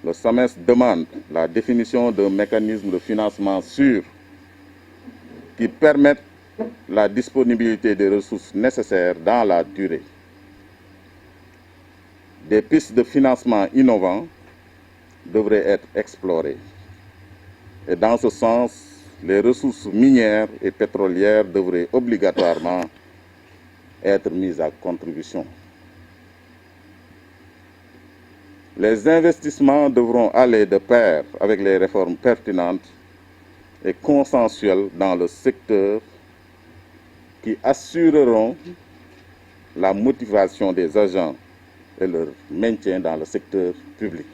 Le SAMES demande la définition d'un mécanisme de financement sûr qui permette la disponibilité des ressources nécessaires dans la durée. Des pistes de financement innovants devraient être explorées. Et dans ce sens, les ressources minières et pétrolières devraient obligatoirement être mises à contribution. Les investissements devront aller de pair avec les réformes pertinentes et consensuelles dans le secteur qui assureront la motivation des agents et leur maintien dans le secteur public.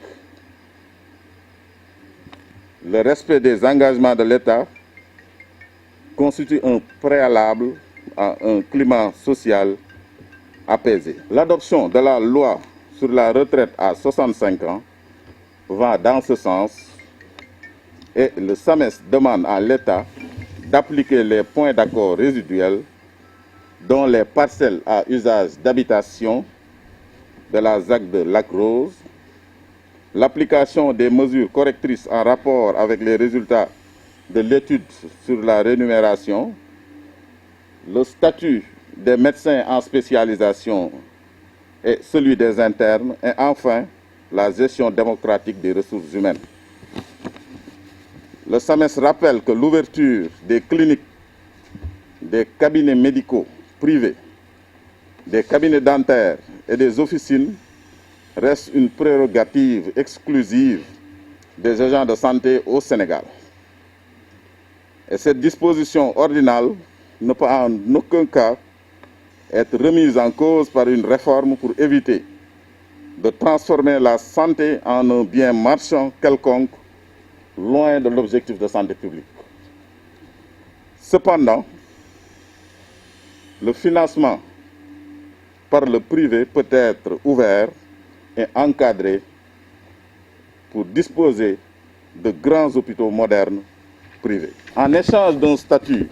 Le respect des engagements de l'État constitue un préalable à un climat social apaisé. L'adoption de la loi sur la retraite à 65 ans va dans ce sens et le SAMES demande à l'État d'appliquer les points d'accord résiduels dont les parcelles à usage d'habitation de la ZAC de Lac-Rose, l'application des mesures correctrices en rapport avec les résultats de l'étude sur la rémunération, le statut des médecins en spécialisation et celui des internes, et enfin la gestion démocratique des ressources humaines. Le SAMES rappelle que l'ouverture des cliniques, des cabinets médicaux privés, des cabinets dentaires et des officines reste une prérogative exclusive des agents de santé au Sénégal. Et cette disposition ordinale ne peut en aucun cas être remise en cause par une réforme pour éviter de transformer la santé en un bien marchand quelconque, loin de l'objectif de santé publique. Cependant, le financement par le privé peut être ouvert et encadré pour disposer de grands hôpitaux modernes privés. En échange d'un statut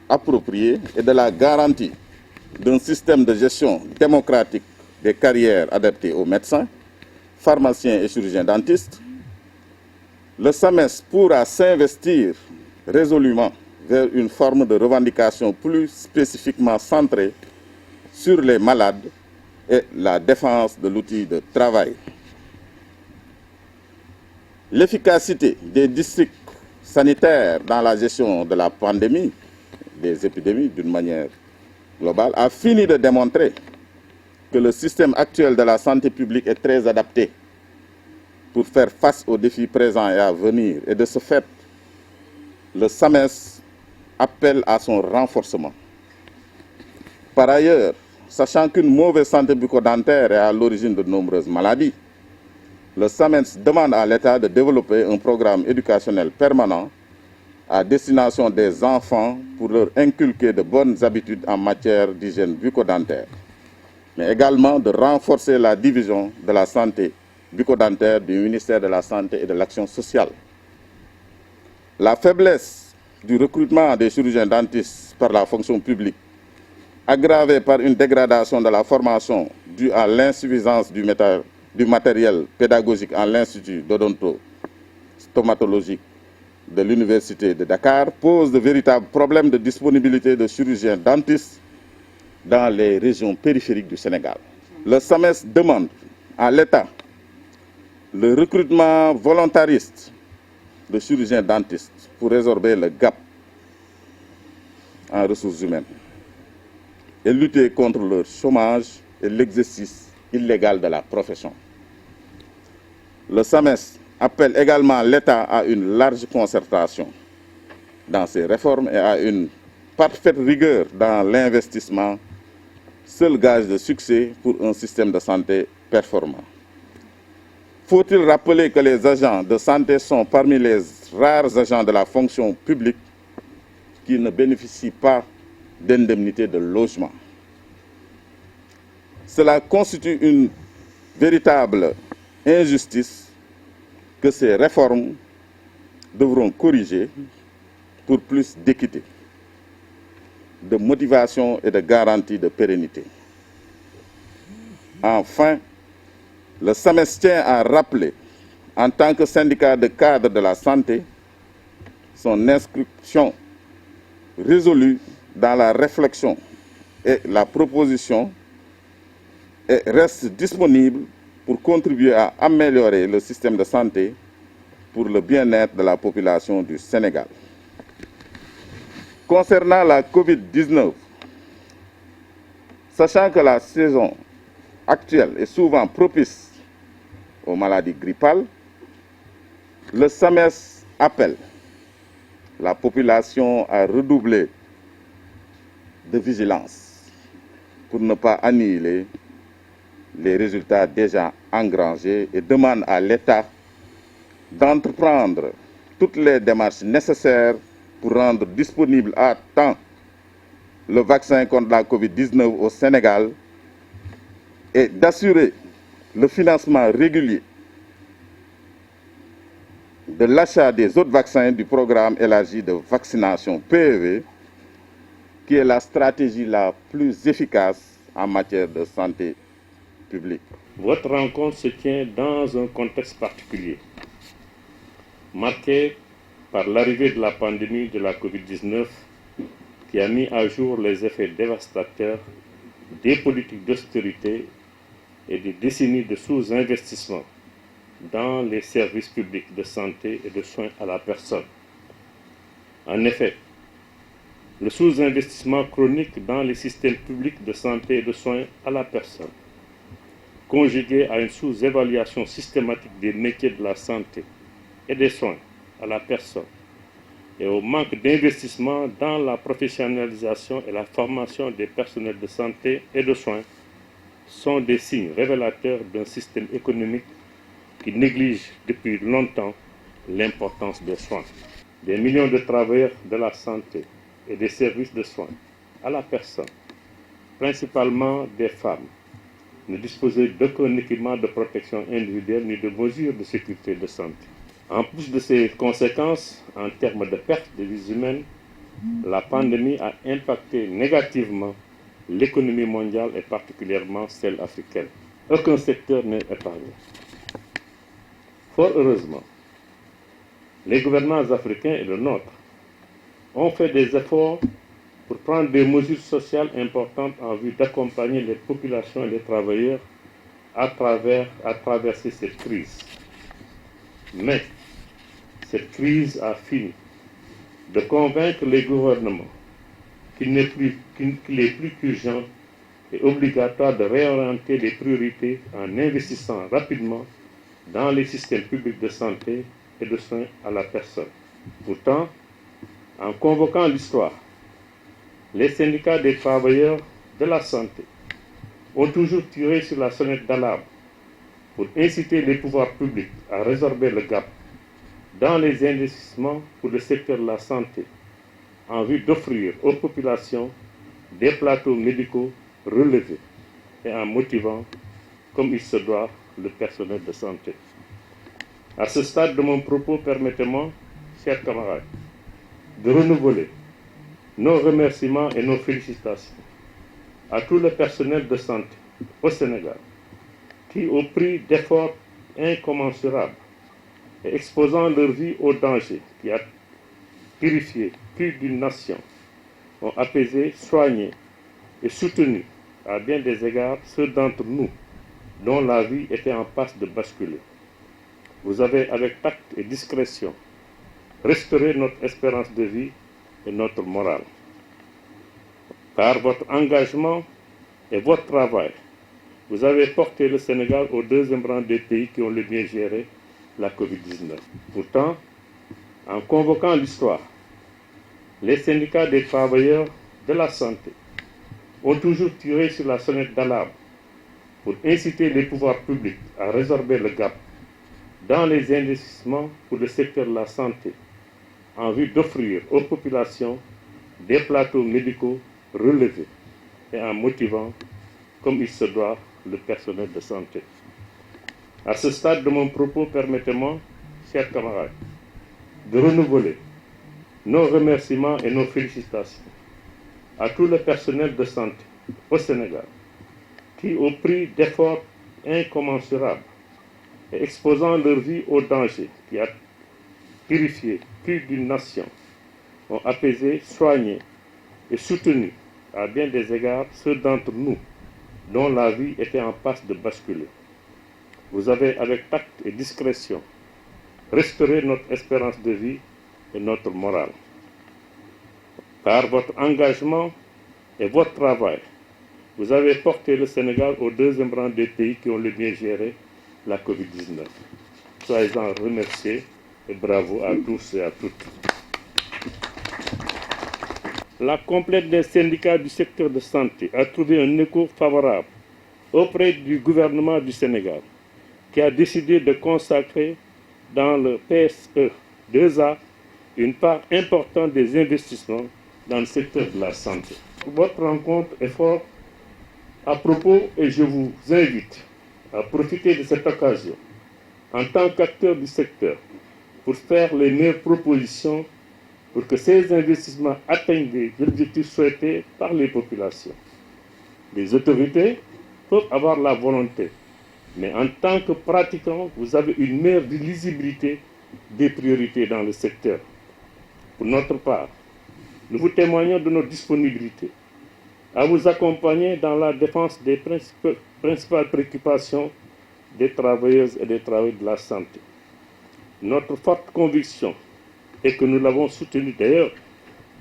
approprié et de la garantie d'un système de gestion démocratique des carrières adaptées aux médecins, pharmaciens et chirurgiens dentistes, le SAMES pourra s'investir résolument vers une forme de revendication plus spécifiquement centrée sur les malades et la défense de l'outil de travail. L'efficacité des districts sanitaires dans la gestion de la pandémie, des épidémies d'une manière globale, a fini de démontrer que le système actuel de la santé publique est très adapté pour faire face aux défis présents et à venir. Et de ce fait, le SAMES appelle à son renforcement. Par ailleurs, sachant qu'une mauvaise santé bucco-dentaire est à l'origine de nombreuses maladies, le SAMES demande à l'État de développer un programme éducationnel permanent à destination des enfants pour leur inculquer de bonnes habitudes en matière d'hygiène bucco-dentaire, mais également de renforcer la division de la santé bucco-dentaire du ministère de la Santé et de l'Action sociale. La faiblesse du recrutement des chirurgiens dentistes par la fonction publique, aggravée par une dégradation de la formation due à l'insuffisance du matériel pédagogique en l'Institut d'odonto-stomatologie de l'Université de Dakar, pose de véritables problèmes de disponibilité de chirurgiens dentistes dans les régions périphériques du Sénégal. Le SAMES demande à l'État le recrutement volontariste de chirurgiens dentistes pour résorber le gap en ressources humaines et lutter contre le chômage et l'exercice illégal de la profession. Le SAMES appelle également l'État à une large concertation dans ces réformes et à une parfaite rigueur dans l'investissement, seul gage de succès pour un système de santé performant. Faut-il rappeler que les agents de santé sont parmi les rares agents de la fonction publique qui ne bénéficient pas d'indemnité de logement. Cela constitue une véritable injustice que ces réformes devront corriger pour plus d'équité, de motivation et de garantie de pérennité. Enfin, le SAMES tient à rappeler en tant que syndicat de cadres de la santé, son inscription résolue dans la réflexion et la proposition et reste disponible pour contribuer à améliorer le système de santé pour le bien-être de la population du Sénégal. Concernant la COVID-19, sachant que la saison actuelle est souvent propice aux maladies grippales, le SAMES appelle la population à redoubler de vigilance pour ne pas annihiler les résultats déjà engrangés et demande à l'État d'entreprendre toutes les démarches nécessaires pour rendre disponible à temps le vaccin contre la COVID-19 au Sénégal et d'assurer le financement régulier de l'achat des autres vaccins du programme élargi de vaccination PEV, qui est la stratégie la plus efficace en matière de santé publique. Votre rencontre se tient dans un contexte particulier, marqué par l'arrivée de la pandémie de la COVID-19 qui a mis à jour les effets dévastateurs des politiques d'austérité et des décennies de sous-investissement dans les services publics de santé et de soins à la personne. En effet, le sous-investissement chronique dans les systèmes publics de santé et de soins à la personne, conjugué à une sous-évaluation systématique des métiers de la santé et des soins à la personne, et au manque d'investissement dans la professionnalisation et la formation des personnels de santé et de soins, sont des signes révélateurs d'un système économique qui néglige depuis longtemps l'importance des soins. Des millions de travailleurs de la santé et des services de soins à la personne, principalement des femmes, ne disposaient d'aucun équipement de protection individuelle ni de mesures de sécurité de santé. En plus de ces conséquences, en termes de perte de vies humaines, la pandémie a impacté négativement l'économie mondiale et particulièrement celle africaine. Aucun secteur n'est épargné. Fort heureusement, les gouvernements africains et le nôtre ont fait des efforts pour prendre des mesures sociales importantes en vue d'accompagner les populations et les travailleurs à traverser cette crise. Mais cette crise a fini de convaincre les gouvernements qu'il est plus qu'urgent et obligatoire de réorienter les priorités en investissant rapidement dans les systèmes publics de santé et de soins à la personne. Pourtant, en convoquant l'histoire, les syndicats des travailleurs de la santé ont toujours tiré sur la sonnette d'alarme pour inciter les pouvoirs publics à résorber le gap dans les investissements pour le secteur de la santé en vue d'offrir aux populations des plateaux médicaux relevés et en motivant, comme il se doit, le personnel de santé. À ce stade de mon propos, permettez-moi, chers camarades, de renouveler nos remerciements et nos félicitations à tout le personnel de santé au Sénégal qui, au prix d'efforts incommensurables et exposant leur vie au danger qui a purifié plus d'une nation, ont apaisé, soigné et soutenu à bien des égards ceux d'entre nous dont la vie était en passe de basculer. Vous avez, avec tact et discrétion, restauré notre espérance de vie et notre morale. Par votre engagement et votre travail, vous avez porté le Sénégal au deuxième rang des pays qui ont le mieux géré la COVID-19. Pourtant, en convoquant l'histoire, les syndicats des travailleurs de la santé ont toujours tiré sur la sonnette d'alarme pour inciter les pouvoirs publics à résorber le gap dans les investissements pour le secteur de la santé en vue d'offrir aux populations des plateaux médicaux relevés et en motivant, comme il se doit, le personnel de santé. À ce stade de mon propos, permettez-moi, chers camarades, de renouveler nos remerciements et nos félicitations à tout le personnel de santé au Sénégal qui, au prix d'efforts incommensurables et exposant leur vie au danger qui a purifié plus d'une nation, ont apaisé, soigné et soutenu à bien des égards ceux d'entre nous dont la vie était en passe de basculer. Vous avez, avec tact et discrétion, restauré notre espérance de vie et notre morale. Par votre engagement et votre travail, vous avez porté le Sénégal au deuxième rang des pays qui ont le mieux géré la Covid-19. Soyez-en remerciés et bravo à tous et à toutes. La complète des syndicats du secteur de santé a trouvé un écho favorable auprès du gouvernement du Sénégal, qui a décidé de consacrer dans le PSE 2A une part importante des investissements dans le secteur de la santé. Votre rencontre est fort à propos et je vous invite à profiter de cette occasion en tant qu'acteur du secteur pour faire les meilleures propositions pour que ces investissements atteignent les objectifs souhaités par les populations. Les autorités peuvent avoir la volonté, mais en tant que pratiquant, vous avez une meilleure lisibilité des priorités dans le secteur. Pour notre part, nous vous témoignons de notre disponibilité à vous accompagner dans la défense des principales préoccupations des travailleuses et des travailleurs de la santé. Notre forte conviction est que nous l'avons soutenu d'ailleurs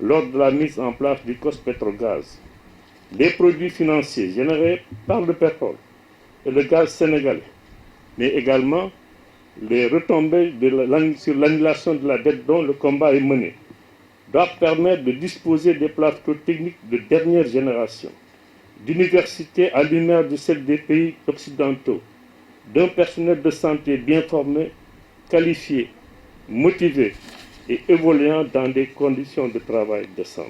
lors de la mise en place du COS-Pétrogaz. Les produits financiers générés par le pétrole et le gaz sénégalais, mais également les retombées sur l'annulation de la dette dont le combat est mené, doivent permettre de disposer des plateaux techniques de dernière génération, d'universités à l'humeur de celles des pays occidentaux, d'un personnel de santé bien formé, qualifié, motivé et évoluant dans des conditions de travail décentes.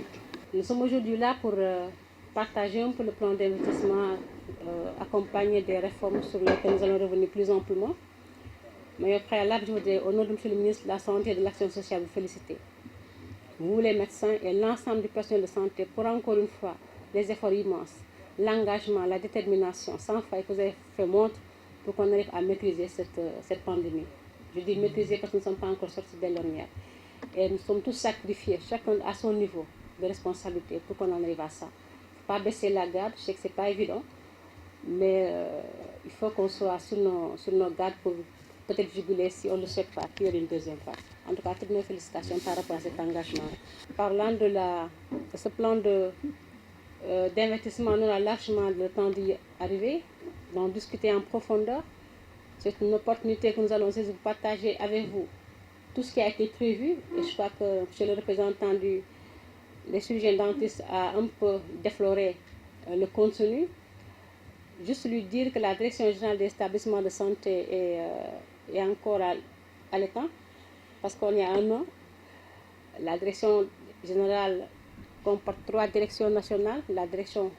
Nous sommes aujourd'hui là pour partager un peu le plan d'investissement accompagné des réformes sur lesquelles nous allons revenir plus amplement. Mais au préalable, je voudrais, au nom de M. le ministre de la Santé et de l'Action sociale, vous féliciter. Vous, les médecins et l'ensemble du personnel de santé, pour encore une fois, les efforts immenses, l'engagement, la détermination sans faille que vous avez fait montre pour qu'on arrive à maîtriser cette pandémie. Je dis maîtriser parce que nous ne sommes pas encore sortis de l'ornière. Et nous sommes tous sacrifiés, chacun à son niveau de responsabilité pour qu'on en arrive à ça. Il ne faut pas baisser la garde, je sais que ce n'est pas évident, mais il faut qu'on soit sur nos gardes pour peut-être juguler, si on ne le souhaite pas, qu'il y ait une deuxième phase. En tout cas, toutes mes félicitations par rapport à cet engagement. Parlant de ce plan d'investissement, nous avons largement le temps d'y arriver, d'en discuter en profondeur. C'est une opportunité que nous allons saisir pour partager avec vous tout ce qui a été prévu. Et je crois que chez le représentant des chirurgiens dentistes a un peu défloré le contenu. Juste lui dire que la Direction générale des établissements de santé est encore à l'état, parce qu'on y a un an. La Direction générale comporte 3 directions nationales: la Direction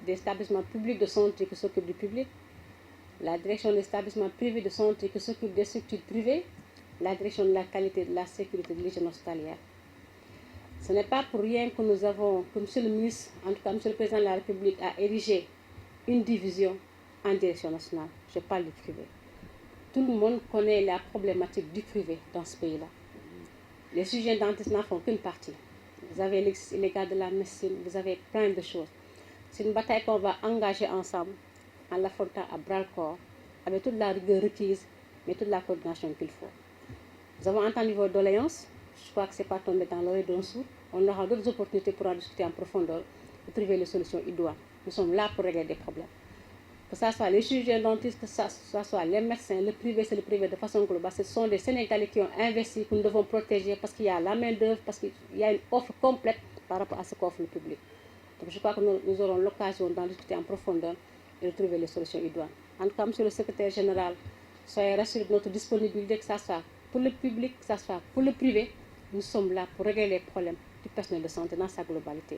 des établissements publics de santé qui s'occupe du public, la Direction des établissements privés de santé qui s'occupe des structures privées, la Direction de la qualité, de la sécurité, de l'hygiène hospitalière. Ce n'est pas pour rien que nous avons, que M. le ministre, en tout cas M. le Président de la République, a érigé une division en direction nationale. Je parle du privé. Tout le monde connaît la problématique du privé dans ce pays-là. Les chirurgiens dentistes n'en font qu'une partie. Vous avez les gars de la médecine, vous avez plein de choses. C'est une bataille qu'on va engager ensemble en l'affrontant à bras-le-corps, avec toute la rigueur requise, mais toute la coordination qu'il faut. Nous avons entendu vos doléances. Je crois que ce n'est pas tombé dans l'oreille d'un sourd. On aura d'autres opportunités pour en discuter en profondeur et trouver les solutions idoines. Nous sommes là pour régler des problèmes. Que ce soit les chirurgiens dentistes, que ce soit les médecins, le privé, c'est le privé de façon globale. Ce sont des Sénégalais qui ont investi, que nous devons protéger parce qu'il y a la main-d'œuvre, parce qu'il y a une offre complète par rapport à ce qu'offre le public. Donc je crois que nous aurons l'occasion d'en discuter en profondeur et de trouver les solutions idoines. En tout cas, monsieur le secrétaire général, soyez rassurés de notre disponibilité, que ce soit pour le public, que ce soit pour le privé. Nous sommes là pour régler les problèmes du personnel de santé dans sa globalité.